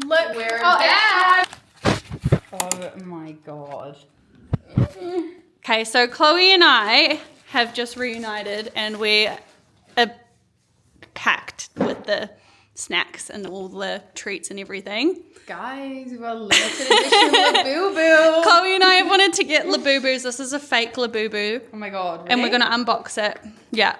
Look, we're back. Oh my god. Okay, so Chloe and I have just reunited and we are packed with the snacks and all the treats and everything. Guys, we've got a limited edition Labubu. Chloe and I have wanted to get Labubus. This is a fake Labubu. Oh my god. Really? And we're going to unbox it. Yeah.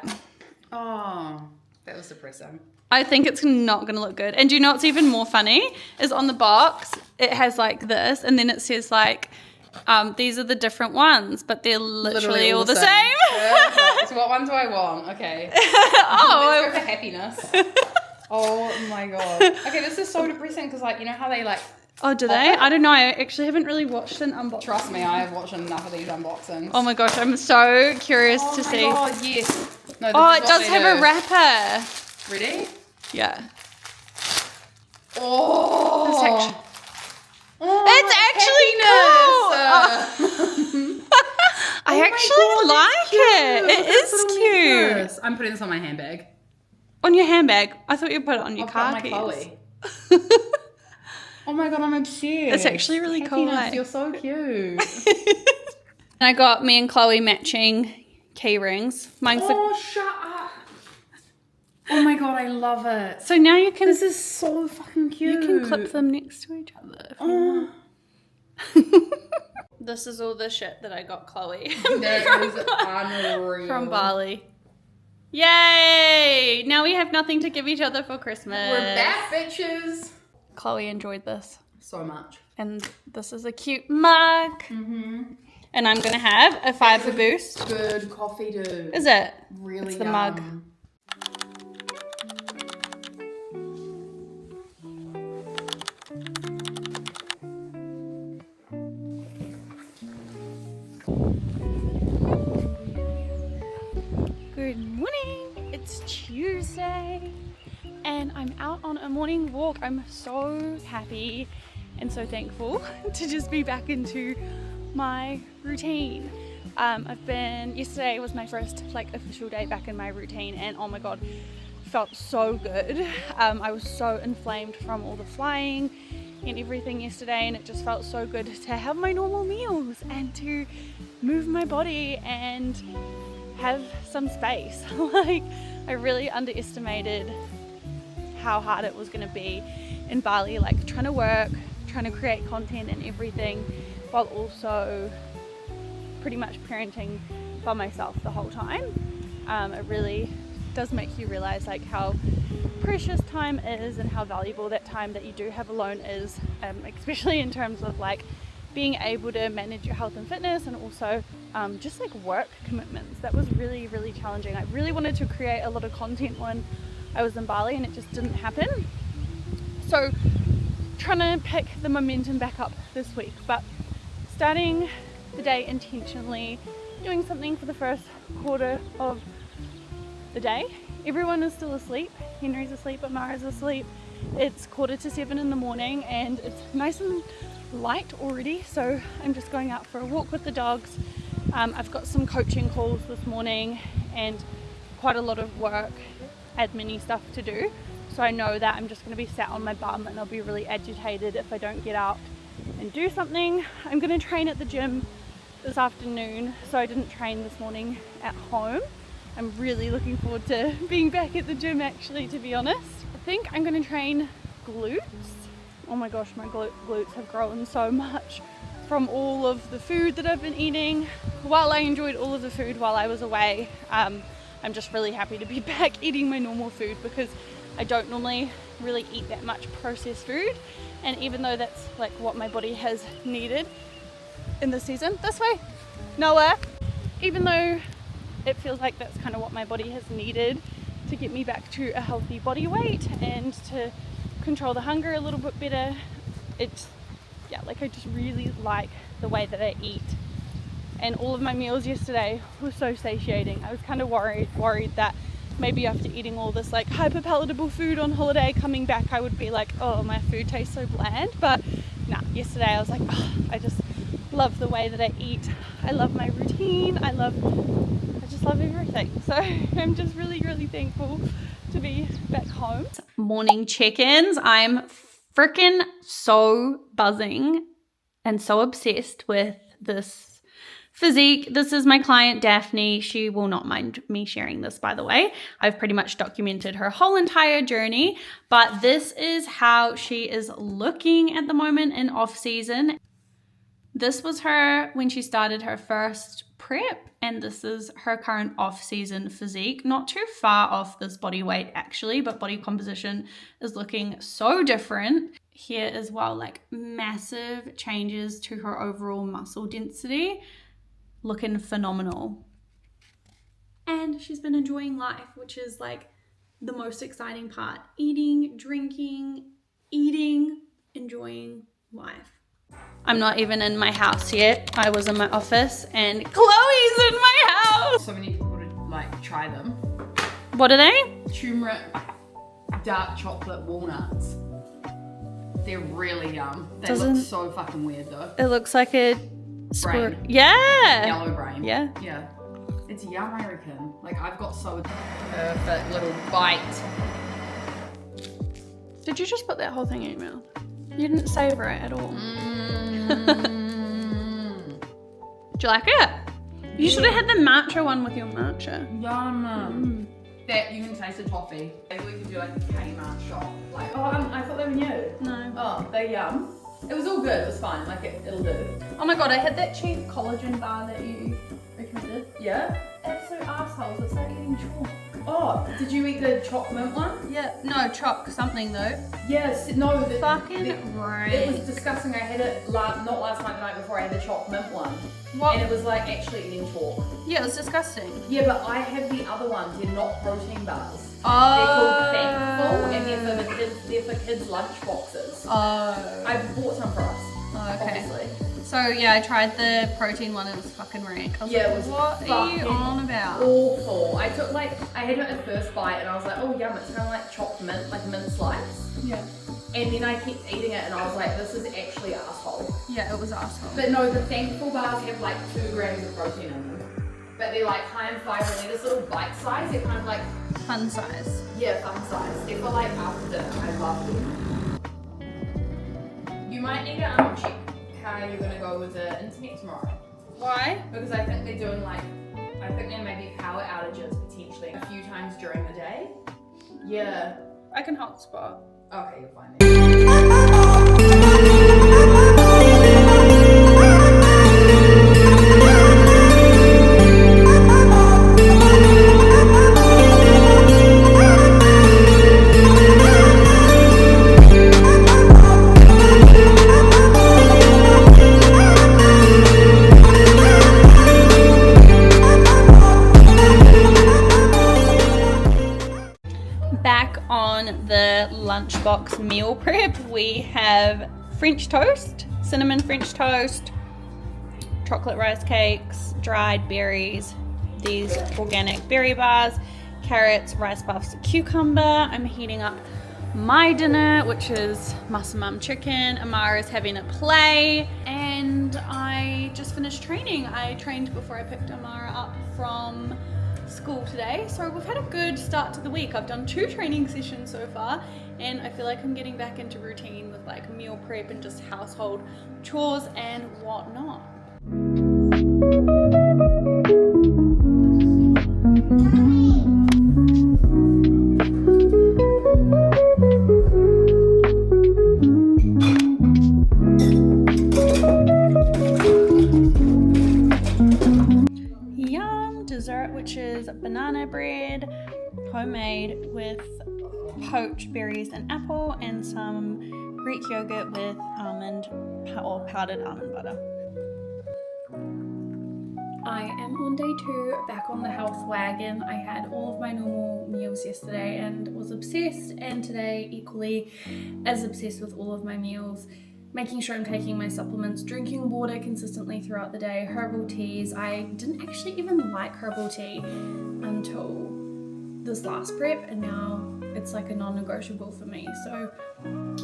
Oh, that was depressing. I think it's not going to look good. And do you know what's even more funny? Is on the box, it has like this and then it says like, these are the different ones, but they're literally all the same. So what one do I want? Okay. Oh. Let's go for happiness. Oh my god. Okay, this is so depressing because like, you know how they like... Oh, do they? I don't know. I actually haven't really watched an unboxing. Trust me, I have watched enough of these unboxings. Oh my gosh, I'm so curious to see. Oh my god, yes. No, oh, it does have a wrapper. Ready? Yeah. Oh. It's actually, cool. I actually like it. It is cute. I'm putting this on my handbag. On your handbag? I thought you put it on your car keys. Oh my god, I'm obsessed. It's actually really cool. You're so cute. And I got me and Chloe matching key rings. Mine's shut up. Oh my god, I love it. So now you can... This is so fucking cute. You can clip them next to each other if you want. This is all the shit that I got Chloe. That is unreal. From Bali. Yay! Now we have nothing to give each other for Christmas. We're back, bitches. Chloe enjoyed this. So much. And this is a cute mug. Mm-hmm. And I'm going to have a fiber boost. Good coffee, dude. Is it? Really it's the mug. Good morning. It's Tuesday. And I'm out on a morning walk. I'm so happy and so thankful to just be back into my routine. Yesterday was my first official day back in my routine and oh my god, felt so good. I was so inflamed from all the flying and everything yesterday and it just felt so good to have my normal meals and to move my body and have some space. I really underestimated how hard it was going to be in Bali, trying to work, trying to create content and everything while also pretty much parenting by myself the whole time. It really does make you realize how precious time is and how valuable that time that you do have alone is, especially in terms of being able to manage your health and fitness and also just work commitments. That was really, really challenging. I really wanted to create a lot of content when I was in Bali and it just didn't happen. So trying to pick the momentum back up this week, but starting the day intentionally, doing something for the first quarter of the day. Everyone is still asleep. Henry's asleep, Amara's asleep. It's 6:45 in the morning and it's nice and light already, so I'm just going out for a walk with the dogs. I've got some coaching calls this morning and quite a lot of work, admin-y stuff to do, so I know that I'm just going to be sat on my bum and I'll be really agitated if I don't get out and do something. I'm going to train at the gym this afternoon, so I didn't train this morning at home. I'm really looking forward to being back at the gym actually, to be honest. I think I'm going to train glutes. Oh my gosh, my glutes have grown so much from all of the food that I've been eating. While I enjoyed all of the food while I was away, I'm just really happy to be back eating my normal food because I don't normally really eat that much processed food. And even though that's what my body has needed in the season, this way, Noah, even though it feels like that's kind of what my body has needed to get me back to a healthy body weight and to control the hunger a little bit better, it's I just really like the way that I eat. And all of my meals yesterday were so satiating. I was kind of worried that maybe after eating all this hyper palatable food on holiday, coming back I would be oh, my food tastes so bland. But nah, yesterday I was oh, I just love the way that I eat. I love my routine. I just love everything. So I'm just really, really thankful to be back home. Morning check-ins. I'm freaking so buzzing and so obsessed with this physique. This is my client Daphne. She will not mind me sharing this, by the way. I've pretty much documented her whole entire journey, but this is how she is looking at the moment in off season. This was her when she started her first prep, and this is her current off-season physique. Not too far off this body weight actually, but body composition is looking so different. Here as well, like massive changes to her overall muscle density, looking phenomenal. And she's been enjoying life, which is like the most exciting part. Eating, drinking, enjoying life. I'm not even in my house yet. I was in my office and Chloe's in my house. So many people to like try them. What are they? Turmeric dark chocolate walnuts. They're really yum. They look so fucking weird though. It looks like a brain. Yeah. Yellow brain. Yeah. Yeah. It's yum, I reckon. Like I've got so perfect little bite. Did you just put that whole thing in your mouth? You didn't savor it at all. Do you like it? You should have had the matcha one with your matcha. Yum. That you can taste the toffee. Maybe we could do like a Kmart shop. Like, oh, I thought they were new. No. Oh, they're yum. It was all good. It was fine. Like it'll do. Oh my god, I had that cheap collagen bar that you recommended. Yeah. Absolute assholes. It's like eating chalk. Oh, did you eat the choc mint one? Yeah. No, chalk something though. Yes. No. Right. It was disgusting. I had it not last night, the night before. I had the choc mint one. What? And it was like actually eating chalk. Yeah, it was disgusting. Yeah, but I have the other ones. They're not protein bars. Oh. They're called Thankful, and they're for the kids. They're for kids' lunch boxes. Oh. I bought some for us. Oh, okay. Obviously. So yeah, I tried the protein one. It was fucking rank. I was like, It was what are you on about? Awful. I took I had it at first bite, and I was like, oh yum, it's kind of like chopped mint, like a mint slice. Yeah. And then I kept eating it, and I was like, this is actually asshole. Yeah, it was asshole. But no, the Thankful bars have like 2 grams of protein in them. But they're like high in fiber, and they're this little bite size. They're kind of like Fun size. Yeah, fun size. They're for like after dinner. I love them. You might need to check how you're gonna go with the internet tomorrow. Why? Because I think they're doing I think there may be power outages potentially a few times during the day. Yeah. I can hotspot. Okay, you're fine then. Back on the lunchbox meal prep, we have French toast, cinnamon French toast, chocolate rice cakes, dried berries, these organic berry bars, carrots, rice puffs, cucumber. I'm heating up my dinner, which is massamam chicken. Amara is having a play, and I just finished training. I trained before I picked Amara up from school today, so we've had a good start to the week. I've done 2 training sessions so far, and I feel like I'm getting back into routine with like meal prep and just household chores and whatnot. Dessert, which is banana bread, homemade, with poached berries and apple, and some Greek yogurt with almond or powdered almond butter. I am on day 2, back on the health wagon. I had all of my normal meals yesterday and was obsessed, and today equally as obsessed with all of my meals. Making sure I'm taking my supplements, drinking water consistently throughout the day, herbal teas. I didn't actually even like herbal tea until this last prep, and now it's like a non-negotiable for me. So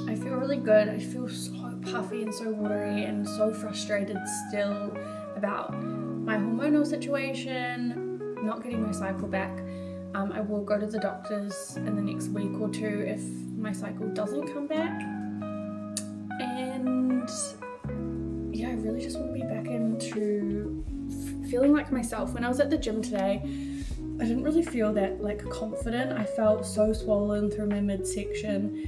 I feel really good. I feel so puffy and so watery and so frustrated still about my hormonal situation, not getting my cycle back. I will go to the doctors in the next week or 2 if my cycle doesn't come back. feeling like myself. When I was at the gym today, I didn't really feel that like confident. I felt so swollen through my midsection.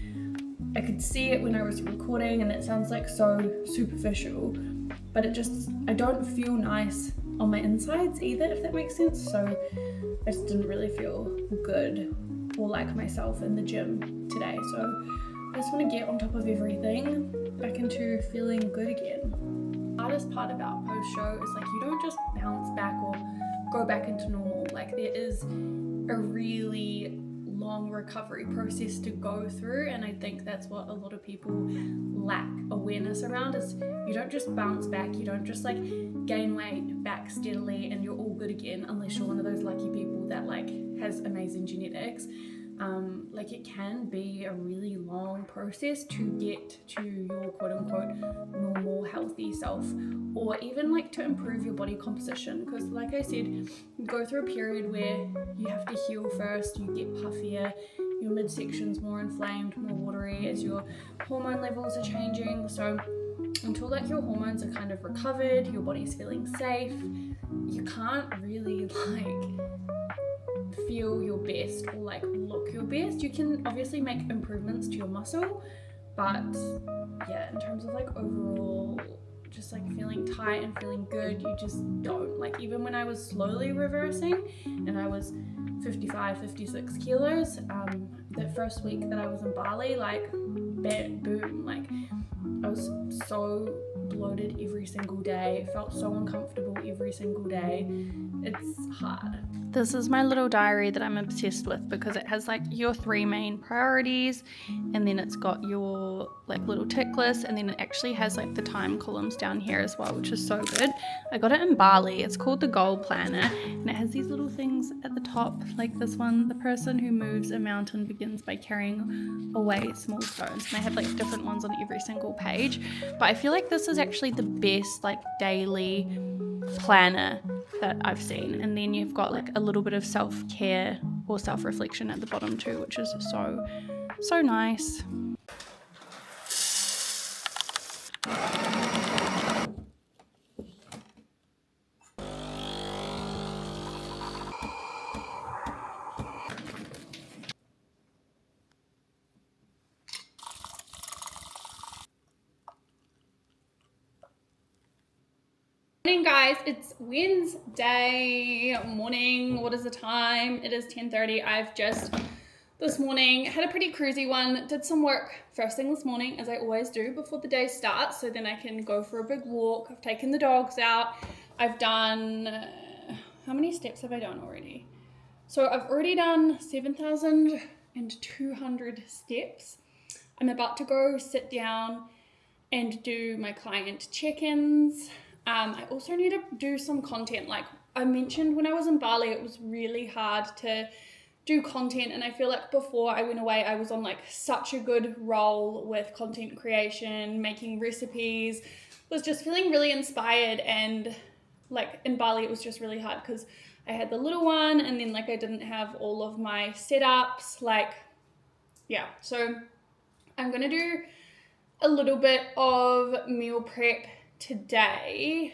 I could see it when I was recording and it sounds like so superficial, but I don't feel nice on my insides either, if that makes sense. So I just didn't really feel good or like myself in the gym today. So I just want to get on top of everything, back into feeling good again. The hardest part about post-show is like you don't just bounce back or go back into normal. Like there is a really long recovery process to go through, and I think that's what a lot of people lack awareness around, is you don't just bounce back, you don't just like gain weight back steadily and you're all good again, unless you're one of those lucky people that like has amazing genetics. Like it can be a really long process to get to your quote-unquote normal healthy self, or even like to improve your body composition, because like I said, you go through a period where you have to heal first, you get puffier, your midsection's more inflamed, more watery as your hormone levels are changing. So until like your hormones are kind of recovered, your body's feeling safe, you can't really like feel your best or like look your best. You can obviously make improvements to your muscle, but yeah, in terms of like overall just like feeling tight and feeling good, you just don't. Like even when I was slowly reversing and I was 55-56 kilos, the first week that I was in Bali, like boom, like I was so bloated every single day, felt so uncomfortable every single day. It's hard. This is my little diary that I'm obsessed with, because it has like your 3 main priorities, and then it's got your like little tick list, and then it actually has like the time columns down here as well, which is so good. I got it in Bali. It's called the Goal Planner, and it has these little things at the top, like this one: the person who moves a mountain begins by carrying away small stones. And they have like different ones on every single page, but I feel like this is actually the best like daily planner that I've seen. And then you've got like a little bit of self-care or self-reflection at the bottom too, which is so nice. Morning guys, it's Wednesday morning. What is the time? It is 10:30. I've just this morning had a pretty cruisy one. Did some work first thing this morning, as I always do before the day starts, so then I can go for a big walk. I've taken the dogs out. I've done how many steps have I done already? So I've already done 7,200 steps. I'm about to go sit down and do my client check-ins. I also need to do some content. Like I mentioned when I was in Bali, it was really hard to do content, and I feel like before I went away I was on like such a good roll with content creation, making recipes, was just feeling really inspired, and like in Bali it was just really hard because I had the little one, and then like I didn't have all of my setups, like yeah. So I'm gonna do a little bit of meal prep today,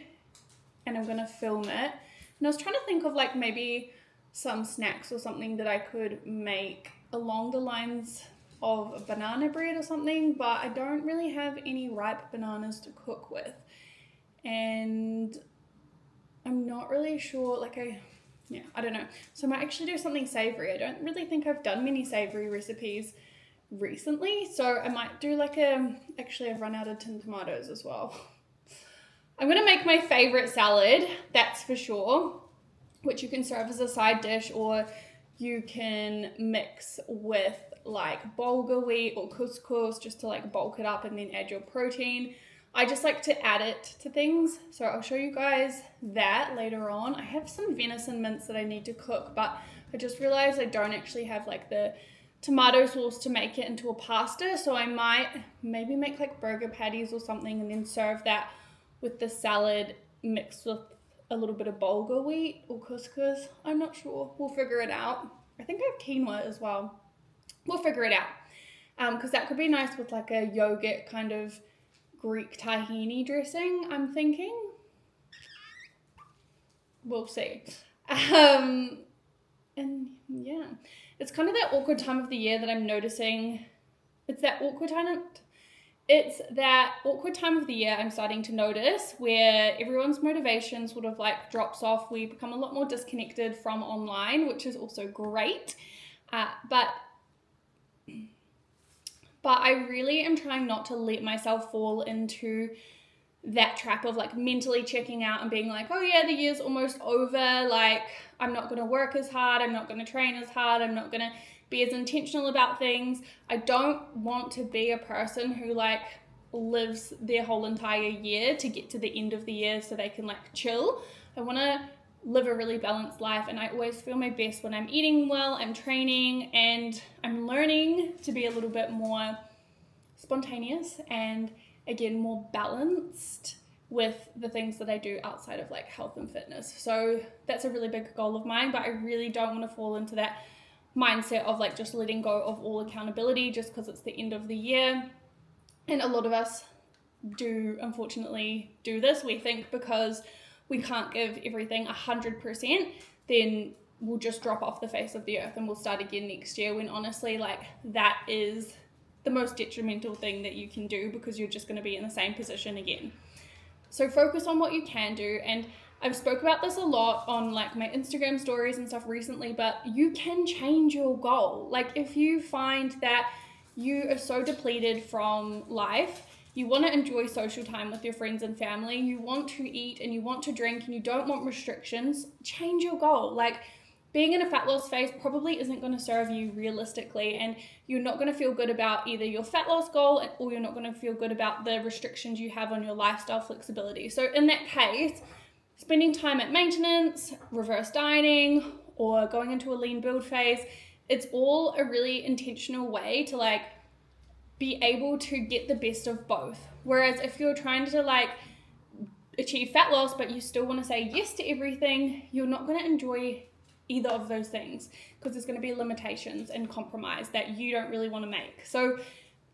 and I'm gonna film it. And I was trying to think of like maybe some snacks or something that I could make along the lines of banana bread or something, but I don't really have any ripe bananas to cook with, and I'm not really sure, like I don't know. So I might actually do something savory. I don't really think I've done many savory recipes recently, so I might do like actually I've run out of tin tomatoes as well. I'm gonna make my favorite salad, that's for sure, which you can serve as a side dish, or you can mix with like bulgur wheat or couscous just to like bulk it up and then add your protein. I just like to add it to things, so I'll show you guys that later on. I have some venison mince that I need to cook, but I just realized I don't actually have like the tomato sauce to make it into a pasta, so I might maybe make like burger patties or something and then serve that with the salad mixed with a little bit of bulgur wheat or couscous. I'm not sure. We'll figure it out. I think I have quinoa as well. We'll figure it out. Because that could be nice with like a yogurt kind of Greek tahini dressing, I'm thinking. we'll see. And yeah, it's kind of that awkward time of the year that I'm noticing. It's that awkward time of the year I'm starting to notice where everyone's motivation sort of like drops off. We become a lot more disconnected from online, which is also great. But I really am trying not to let myself fall into that trap of like mentally checking out and being like, oh yeah, the year's almost over. Like, I'm not going to work as hard. I'm not going to train as hard. I'm not going to be as intentional about things. I don't want to be a person who like lives their whole entire year to get to the end of the year so they can like chill. I want to live a really balanced life, and I always feel my best when I'm eating well, I'm training, and I'm learning to be a little bit more spontaneous and again more balanced with the things that I do outside of like health and fitness. So that's a really big goal of mine, but I really don't want to fall into that mindset of like just letting go of all accountability just because it's the end of the year. And a lot of us do unfortunately do this. We think because we can't give everything 100%, then we'll just drop off the face of the earth and we'll start again next year, when honestly like that is the most detrimental thing that you can do, because you're just going to be in the same position again. So focus on what you can do. And I've spoke about this a lot on like my Instagram stories and stuff recently, but you can change your goal. Like if you find that you are so depleted from life, you want to enjoy social time with your friends and family, you want to eat and you want to drink and you don't want restrictions, change your goal. Like being in a fat loss phase probably isn't going to serve you realistically, and you're not going to feel good about either your fat loss goal or you're not going to feel good about the restrictions you have on your lifestyle flexibility. So in that case, spending time at maintenance, reverse dieting, or going into a lean build phase, it's all a really intentional way to like be able to get the best of both. Whereas if you're trying to like achieve fat loss but you still want to say yes to everything, you're not going to enjoy either of those things, because there's going to be limitations and compromise that you don't really want to make. So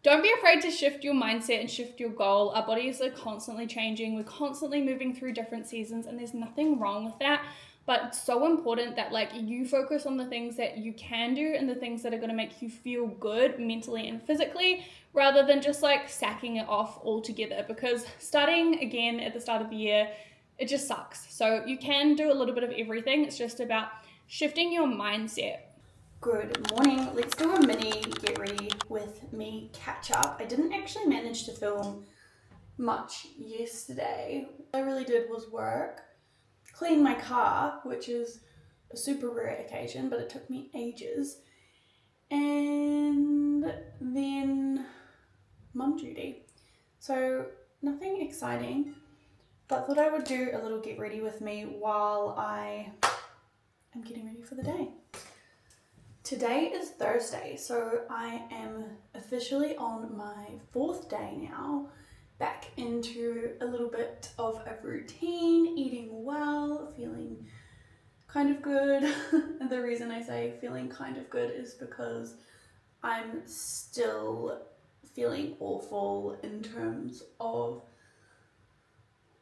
don't be afraid to shift your mindset and shift your goal. Our bodies are constantly changing. We're constantly moving through different seasons, and there's nothing wrong with that. But it's so important that like you focus on the things that you can do and the things that are going to make you feel good mentally and physically, rather than just like sacking it off altogether, because starting again at the start of the year, it just sucks. So you can do a little bit of everything. It's just about shifting your mindset. Good morning. Let's do a mini get ready with me catch up. I didn't actually manage to film much yesterday. All I really did was work, clean my car, which is a super rare occasion, but it took me ages, and then mum duty. So nothing exciting, but thought I would do a little get ready with me while I am getting ready for the day. Today is Thursday, so I am officially on my 4th day now, back into a little bit of a routine, eating well, feeling kind of good. And the reason I say feeling kind of good is because I'm still feeling awful in terms of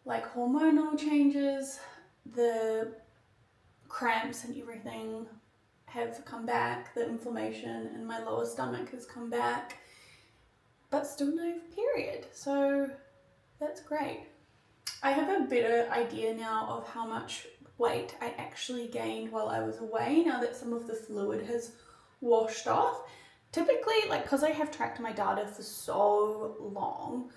like hormonal changes. The cramps and everything have come back, the inflammation in my lower stomach has come back, but still no period, so that's great. I have a better idea now of how much weight I actually gained while I was away, now that some of the fluid has washed off. Typically, like, because I have tracked my data for so long,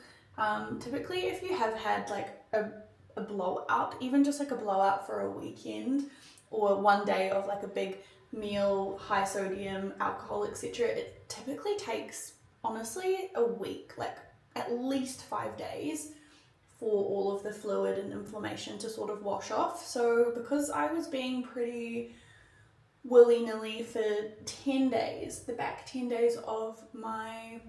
typically if you have had like a blowout, even just like a blowout for a weekend or one day of like a big meal, high sodium, alcohol, etc., it typically takes honestly a week, like at least 5 days, for all of the fluid and inflammation to sort of wash off. So because I was being pretty willy-nilly for 10 days, the back 10 days of my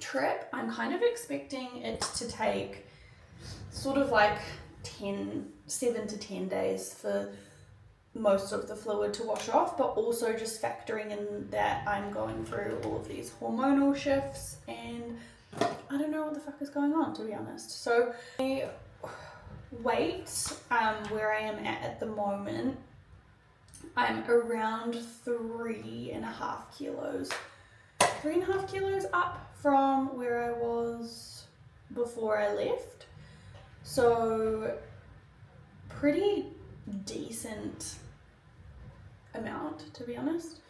trip, I'm kind of expecting it to take sort of like 7 to 10 days for most of the fluid to wash off, but also just factoring in that I'm going through all of these hormonal shifts and I don't know what the fuck is going on, to be honest. So I weight, where I am at the moment, I'm around 3.5 kilos. 3.5 kilos up from where I was before I left. So pretty decent amount, to be honest.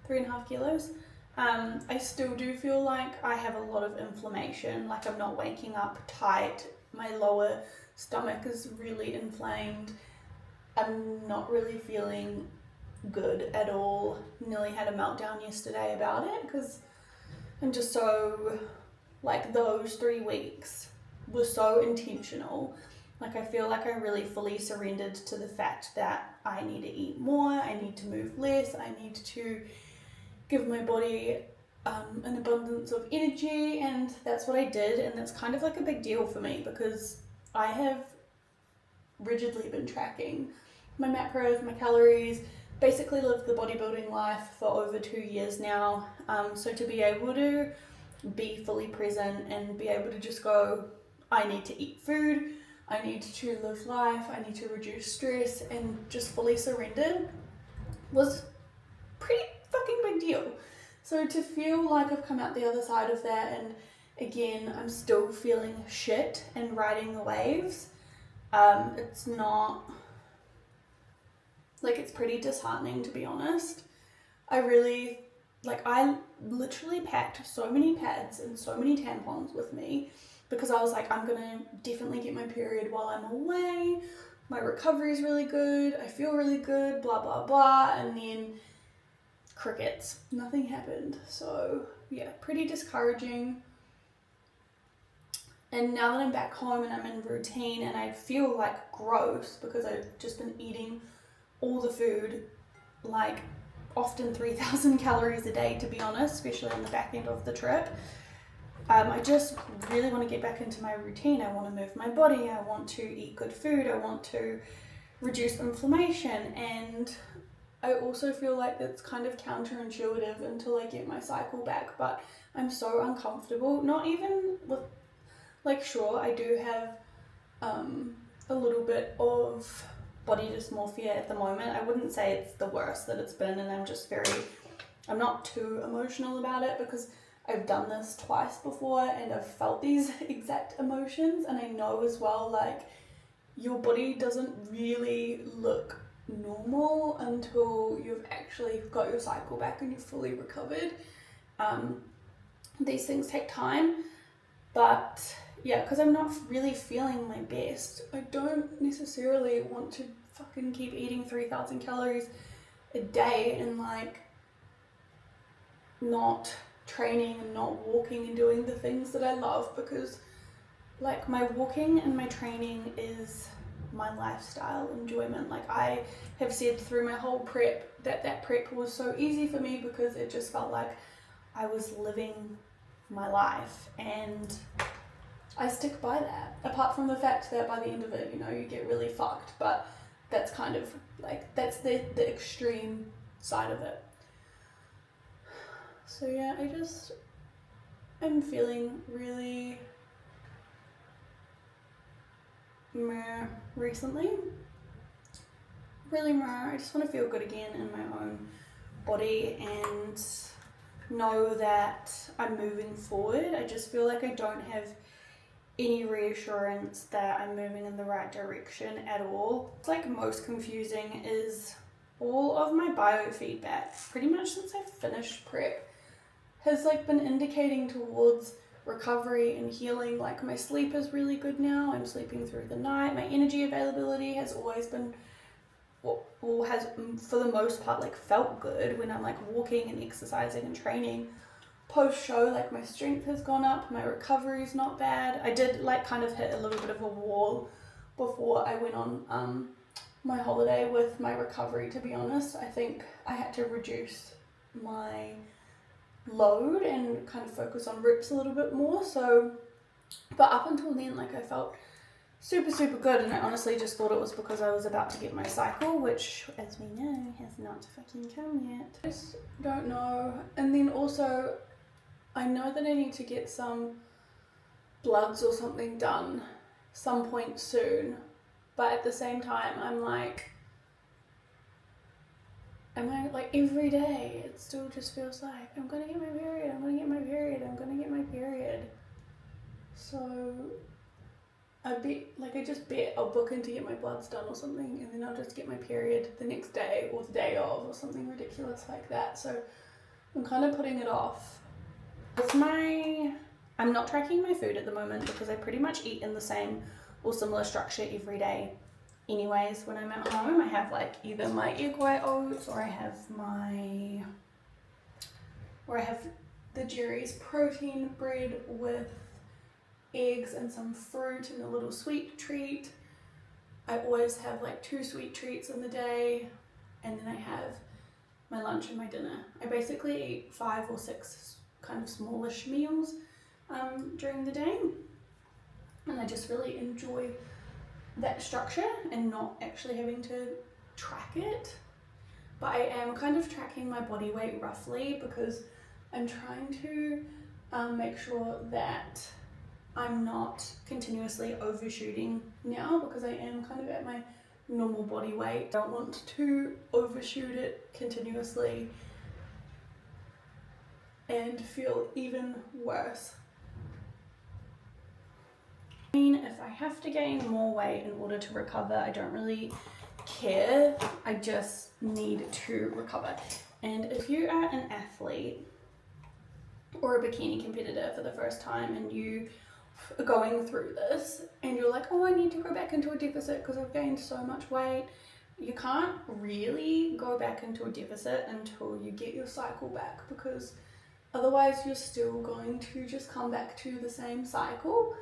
3.5 kilos. I still do feel like I have a lot of inflammation, like I'm not waking up tight. My lower stomach is really inflamed. I'm not really feeling good at all. Nearly had a meltdown yesterday about it because I'm just so, like, those 3 weeks were so intentional. Like, I feel like I really fully surrendered to the fact that I need to eat more, I need to move less, I need to give my body an abundance of energy, and that's what I did. And that's kind of like a big deal for me because I have rigidly been tracking my macros, my calories, basically lived the bodybuilding life for over 2 years now. So to be able to be fully present and be able to just go, I need to eat food, I need to live life, I need to reduce stress, and just fully surrender was pretty fucking big deal. So to feel like I've come out the other side of that, and again, I'm still feeling shit and riding the waves, it's not, like, it's pretty disheartening, to be honest. I literally packed so many pads and so many tampons with me because I was like, I'm gonna definitely get my period while I'm away, my recovery is really good, I feel really good, blah blah blah, and then crickets, nothing happened. So yeah, pretty discouraging. And now that I'm back home and I'm in routine and I feel like gross because I've just been eating all the food, like often 3,000 calories a day, to be honest, especially on the back end of the trip. I just really want to get back into my routine. I want to move my body, I want to eat good food, I want to reduce inflammation, and I also feel like it's kind of counterintuitive until I get my cycle back, but I'm so uncomfortable. Not even with, like, sure, I do have a little bit of body dysmorphia at the moment. I wouldn't say it's the worst that it's been, and I'm not too emotional about it because I've done this twice before and I've felt these exact emotions, and I know as well, like, your body doesn't really look normal until you've actually got your cycle back and you're fully recovered. These things take time, but yeah, because I'm not really feeling my best, I don't necessarily want to fucking keep eating 3,000 calories a day and, like, not training and not walking and doing the things that I love, because, like, my walking and my training is my lifestyle enjoyment. Like, I have said through my whole prep that prep was so easy for me because it just felt like I was living my life, and I stick by that, apart from the fact that by the end of it, you know, you get really fucked, but that's kind of like, that's the extreme side of it. So yeah, I'm feeling really meh recently. Really meh. I just want to feel good again in my own body and know that I'm moving forward. I just feel like I don't have any reassurance that I'm moving in the right direction at all. It's like most confusing is all of my biofeedback, pretty much since I finished prep, has like been indicating towards recovery and healing. Like, my sleep is really good now, I'm sleeping through the night, my energy availability has always been, or has for the most part, like, felt good when I'm like walking and exercising and training. Post show, like, my strength has gone up, my recovery is not bad. I did like kind of hit a little bit of a wall before I went on my holiday with my recovery, to be honest. I think I had to reduce my load and kind of focus on reps a little bit more. So, but up until then, like, I felt super good, and I honestly just thought it was because I was about to get my cycle, which, as we know, has not fucking come yet. I just don't know. And then also, I know that I need to get some bloods or something done some point soon, But at the same time, I'm like, am I like every day? It still just feels like I'm gonna get my period. I'm gonna get my period. I'm gonna get my period. So I just bet I'll book in to get my bloods done or something, and then I'll just get my period the next day or the day of or something ridiculous like that. So I'm kind of putting it off. I'm not tracking my food at the moment because I pretty much eat in the same or similar structure every day. Anyways, when I'm at home, I have like either my egg white oats or I have the Jerry's protein bread with eggs and some fruit and a little sweet treat. I always have like 2 sweet treats in the day, and then I have my lunch and my dinner. I basically eat 5 or 6 kind of smallish meals during the day, and I just really enjoy that structure and not actually having to track it. But I am kind of tracking my body weight roughly because I'm trying to make sure that I'm not continuously overshooting now, because I am kind of at my normal body weight. I don't want to overshoot it continuously and feel even worse. I mean, if I have to gain more weight in order to recover, I don't really care. I just need to recover. And if you are an athlete or a bikini competitor for the first time and you are going through this and you're like, oh, I need to go back into a deficit because I've gained so much weight, you can't really go back into a deficit until you get your cycle back, because otherwise you're still going to just come back to the same cycle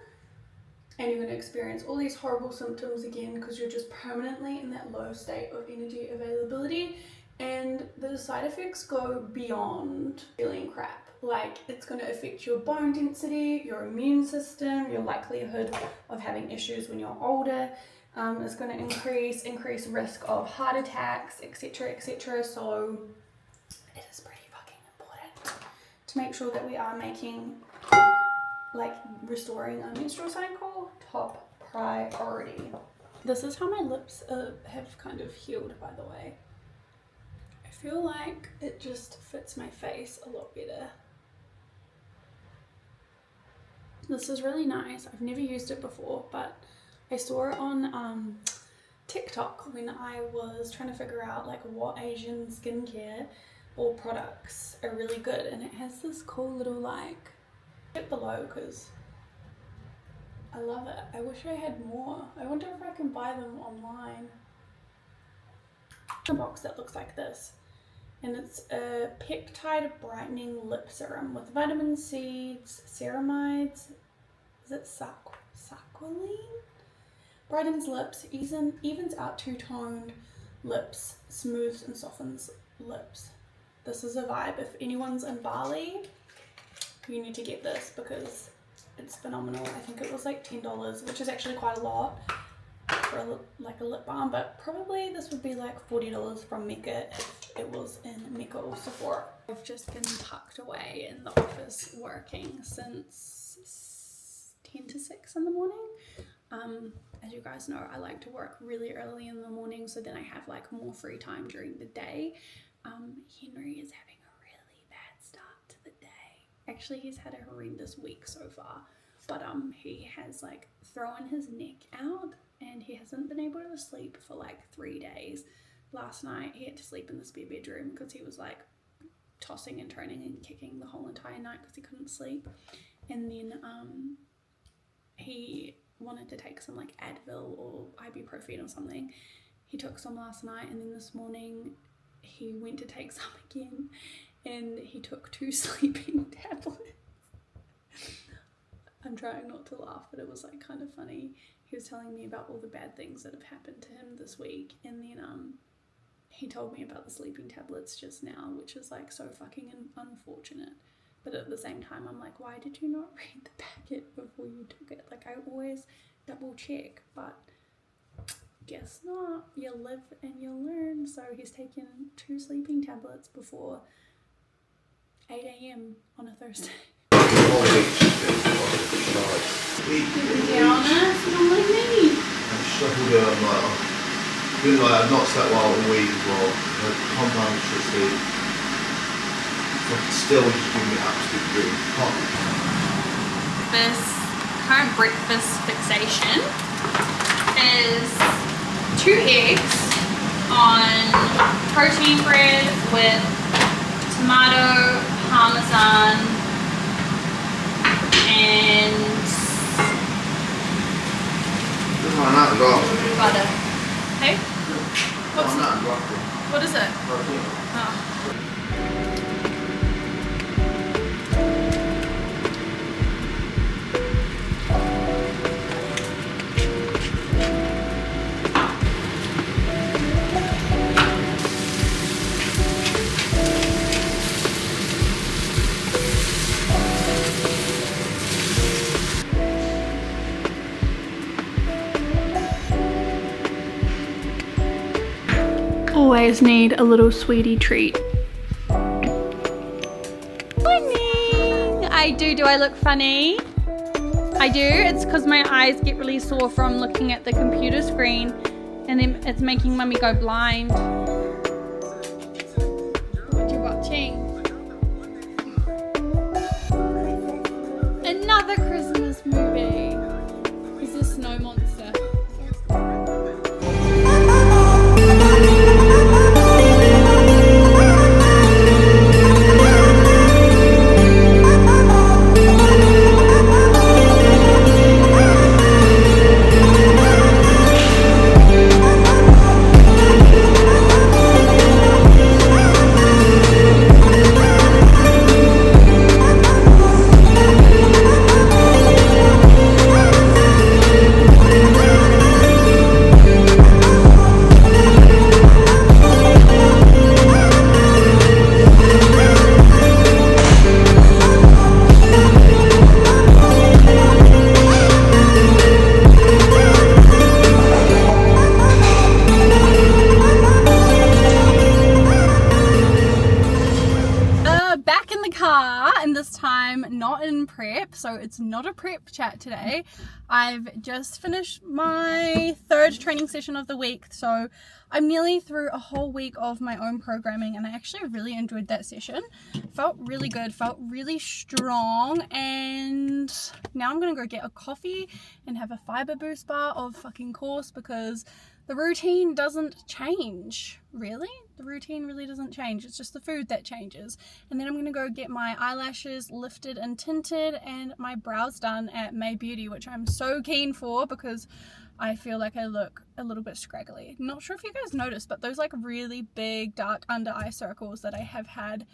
and you're going to experience all these horrible symptoms again because you're just permanently in that low state of energy availability, and the side effects go beyond feeling crap. Like, it's going to affect your bone density, your immune system, your likelihood of having issues when you're older. It's going to increase risk of heart attacks, etc, etc. So it is pretty fucking important to make sure that we are making like restoring our menstrual cycle top priority. This is how my lips have kind of healed, by the way. I feel like it just fits my face a lot better. This is really nice. I've never used it before, but I saw it on TikTok when I was trying to figure out like what Asian skincare or products are really good, and it has this cool little like it below because I love it. I wish I had more. I wonder if I can buy them online. A box that looks like this, and it's a peptide brightening lip serum with vitamin C, ceramides. Is it sarcoline? Brightens lips, evens out two-toned lips, smooths and softens lips. This is a vibe. If anyone's in Bali, you need to get this because it's phenomenal. I think it was like $10, which is actually quite a lot for a lip balm, but probably this would be like $40 from Mecca if it was in Mecca or Sephora. I've just been tucked away in the office working since 10 to 6 in the morning. As you guys know, I like to work really early in the morning, so then I have like more free time during the day. Henry is having a really bad start to the day. Actually, he's had a horrendous week so far, but he has like thrown his neck out and he hasn't been able to sleep for like 3 days. Last night he had to sleep in the spare bedroom because he was like tossing and turning and kicking the whole entire night because he couldn't sleep. And then he wanted to take some like Advil or ibuprofen or something. He took some last night, and then this morning he went to take some again and he took 2 sleeping tablets. I'm trying not to laugh, but it was like kind of funny. He was telling me about all the bad things that have happened to him this week, and then he told me about the sleeping tablets just now, which is like so fucking unfortunate. But at the same time, I'm like, why did you not read the packet before you took it? Like, I always double check, but guess not. You live and you learn. So he's taken 2 sleeping tablets before 8 a.m. on a Thursday. Down, not like me. struggled here. I've been like, I've not slept well all week as well. Compound shit sleep. Still just giving me absolute dream. This current breakfast fixation is 2 eggs on protein bread with tomato, parmesan, and butter. Hey? What is it? Oh. Always need a little sweetie treat. Morning! I do. Do I look funny? I do. It's because my eyes get really sore from looking at the computer screen and then it's making mummy go blind. What you watching? Another Christmas movie. Is this Snow Monster? And this time not in prep, so it's not a prep chat today. I've just finished my 3rd training session of the week, so I'm nearly through a whole week of my own programming, and I actually really enjoyed that session. Felt really good, felt really strong, and now I'm gonna go get a coffee and have a fiber boost bar of fucking course, because the routine doesn't change. Really? The routine really doesn't change. It's just the food that changes. And then I'm gonna go get my eyelashes lifted and tinted and my brows done at May Beauty, which I'm so keen for because I feel like I look a little bit scraggly. Not sure if you guys noticed, but those like really big dark under eye circles that I have had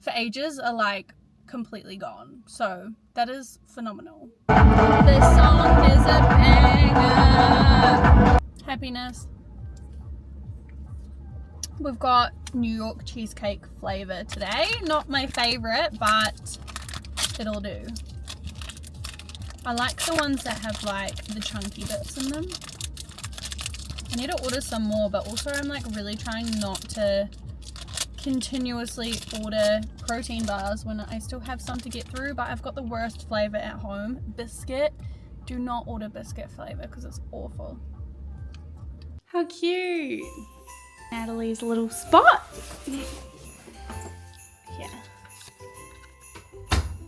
for ages are like completely gone. So that is phenomenal. This song is a banger. Happiness. We've got New York cheesecake flavor today. Not my favorite, but it'll do. I like the ones that have like the chunky bits in them. I need to order some more, but also I'm like really trying not to continuously order protein bars when I still have some to get through, but I've got the worst flavor at home. Biscuit. Do not order biscuit flavor because it's awful. How cute. Natalie's little spot. Yeah.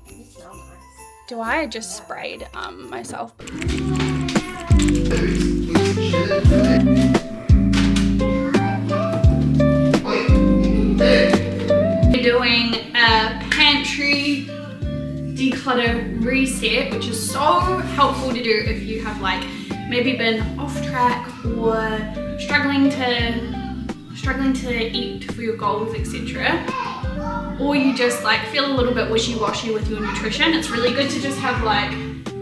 You smell nice. Do I just sprayed myself? We're doing a pantry declutter reset, which is so helpful to do if you have like maybe been off track or struggling to eat for your goals, etc. Or you just like feel a little bit wishy-washy with your nutrition. It's really good to just have like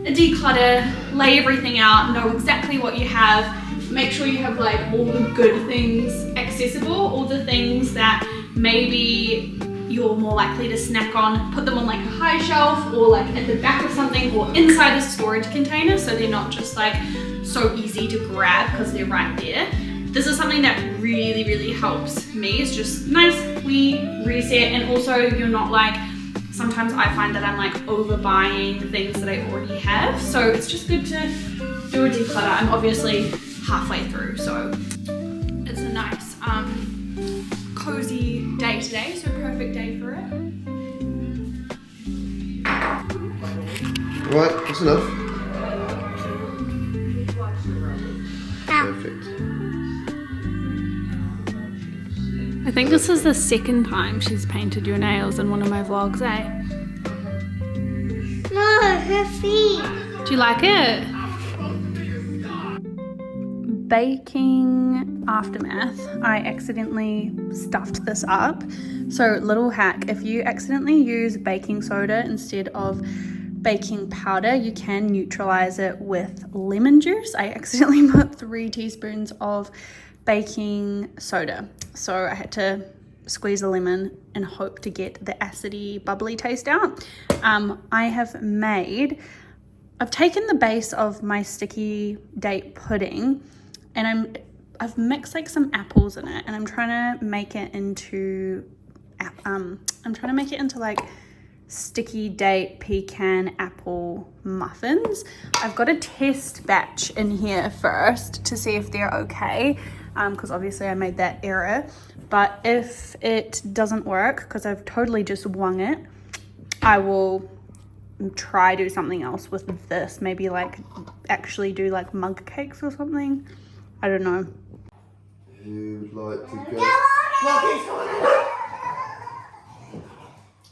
a declutter, lay everything out, know exactly what you have, make sure you have like all the good things accessible, all the things that maybe you're more likely to snack on, put them on like a high shelf or like at the back of something or inside a storage container so they're not just like so easy to grab because they're right there. This is something that really, really helps me. It's just nice, we reset, and also you're not like, sometimes I find that I'm like overbuying things that I already have. So it's just good to do a declutter. I'm obviously halfway through, so it's a nice cozy day today, so perfect day for it. Right, that's enough. Perfect. I think this is the second time she's painted your nails in one of my vlogs, eh? No, her feet. Do you like it? Baking aftermath, I accidentally stuffed this up. So little hack, if you accidentally use baking soda instead of baking powder, you can neutralize it with lemon juice. I accidentally put 3 teaspoons of baking soda, so I had to squeeze a lemon and hope to get the acidy bubbly taste out. I've taken the base of my sticky date pudding and I've mixed like some apples in it, and I'm trying to make it into like sticky date pecan apple muffins. I've got a test batch in here first to see if they're okay, because obviously I made that error. But if it doesn't work, because I've totally just wung it, I will try do something else with this. Maybe like actually do like mug cakes or something. I don't know. Who would like to go?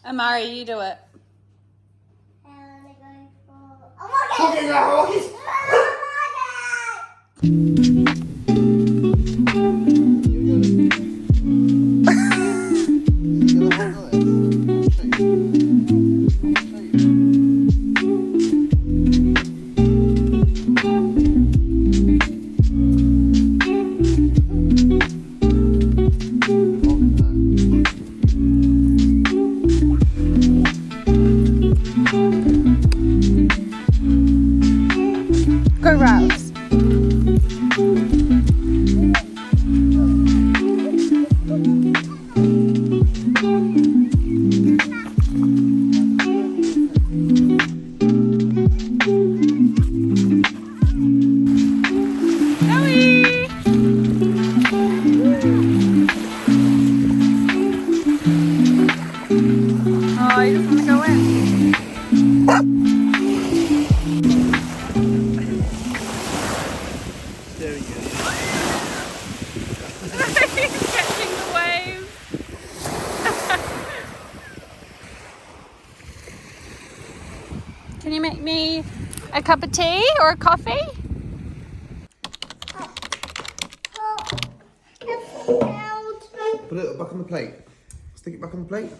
Amari, you do it. Go Rouse. Oh, you just want to go in. There we go. He's catching the waves. Can you make me a cup of tea or a coffee? Put it back on the plate. Stick it back on the plate.